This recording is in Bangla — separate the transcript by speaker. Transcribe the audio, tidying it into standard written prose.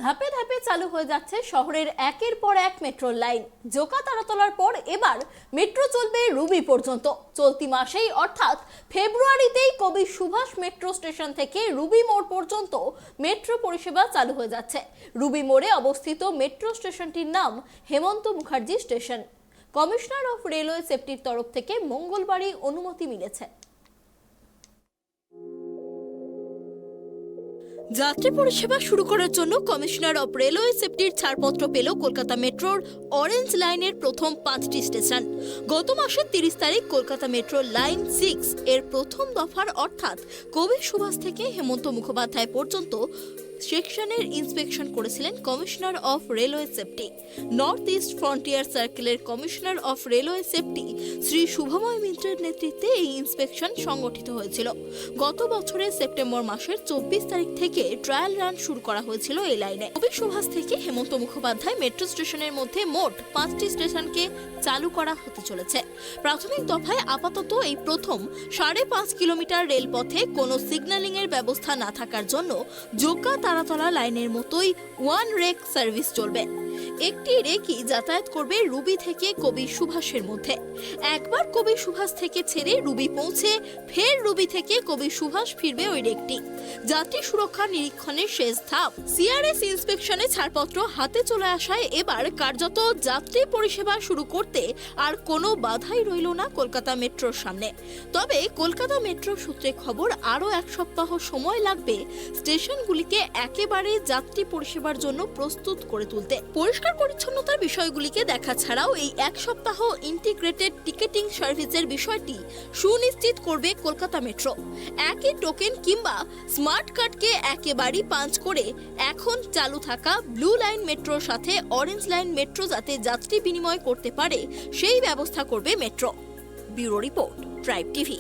Speaker 1: ধাপে ধাপে চালু হয়ে যাচ্ছে শহরের একের পর এক মেট্রো লাইন। জোকা তারাতলার পর এবার মেট্রো চলবে রুবি পর্যন্ত। চলতি মাসেই অর্থাৎ ফেব্রুয়ারিতেই কবি সুভাষ মেট্রো স্টেশন থেকে রুবি মোড় পর্যন্ত মেট্রো পরিষেবা চালু হয়ে যাচ্ছে। রুবি মোড়ে অবস্থিত মেট্রো স্টেশনটির নাম Hemanta Mukherjee station. Commissioner of railway সেফটির তরফ থেকে মঙ্গলবারই অনুমতি মিলেছে। যাত্রী পরিষেবা শুরু করার জন্য কমিশনার অফ রেলওয়ে সেফটির ছাড়পত্র পেল কলকাতা মেট্রোর অরেঞ্জ লাইনের প্রথম 5টি স্টেশন। গত মাসের 30 তারিখ কলকাতা মেট্রো লাইন 6 এর প্রথম দফার অর্থাৎ কবি সুভাষ থেকে হেমন্ত মুখোপাধ্যায় পর্যন্ত সেকশনের ইন্সপেকশন করেছিলেন commissioner of railway safety. North east frontier সার্কেলের commissioner of railway safety Shri Subhamoy মিত্রের নেতৃত্বে এই ইন্সপেকশন সংগঠিত হয়েছিল। গত বছরের সেপ্টেম্বর মাসের 24 তারিখ থেকে ট্রায়াল রান শুরু করা হয়েছিল এই লাইনে। কবি সুভাষ থেকে হেমন্ত মুখোপাধ্যায় মেট্রো স্টেশনের মধ্যে মোট 5টি স্টেশনকে চালু করা হতে চলেছে। প্রাথমিক দফায় আপাতত এই প্রথম 5.5 কিলোমিটার রেলপথে কোনো সিগন্যালিং এর ব্যবস্থা না থাকার জন্য জোকা তারাতলা লাইনের মতোই ওয়ান রেক সার্ভিস চলবে। একটি রেকই যাতায়াত করবে রুবি থেকে কবি সুভাষের মধ্যে। একবার কবি সুভাষ থেকে ছেড়ে রুবি পৌঁছে ফের রুবি থেকে কবি সুভাষ ফিরবে ওই রেকটি। যাত্রী সুরক্ষা নিরীক্ষণের শেষ ধাপ সিআরএস ইন্সপেকশনে ছাড়পত্র হাতে চলে আসায় এবার কার্যত যাত্রী পরিষেবা শুরু করতে আর কোনো বাধাই রইল না কলকাতা মেট্রোর সামনে। তবে কলকাতা মেট্রো সূত্রে খবর আরও 1 সপ্তাহ সময় লাগবে স্টেশনগুলিকে একেবারে যাত্রী পরিষেবার জন্য প্রস্তুত করে তুলতে। পরিষ্কার পরিচ্ছন্নতার বিষয়গুলিকে দেখা ছাড়াও এই 1 সপ্তাহ ইন্টিগ্রেটেড টিকেটিং সার্ভিসের বিষয়টি সুনিশ্চিত করবে কলকাতা মেট্রো। একই টোকেন কিংবা স্মার্ট কার্ডকে একেবারেই পাঞ্চ করে এখন চালু থাকা ব্লু লাইন মেট্রোর সাথে অরেঞ্জ লাইন মেট্রো যাতে যাত্রী বিনিময় করতে পারে সেই ব্যবস্থা করবে metro. Bureau report, tribe TV.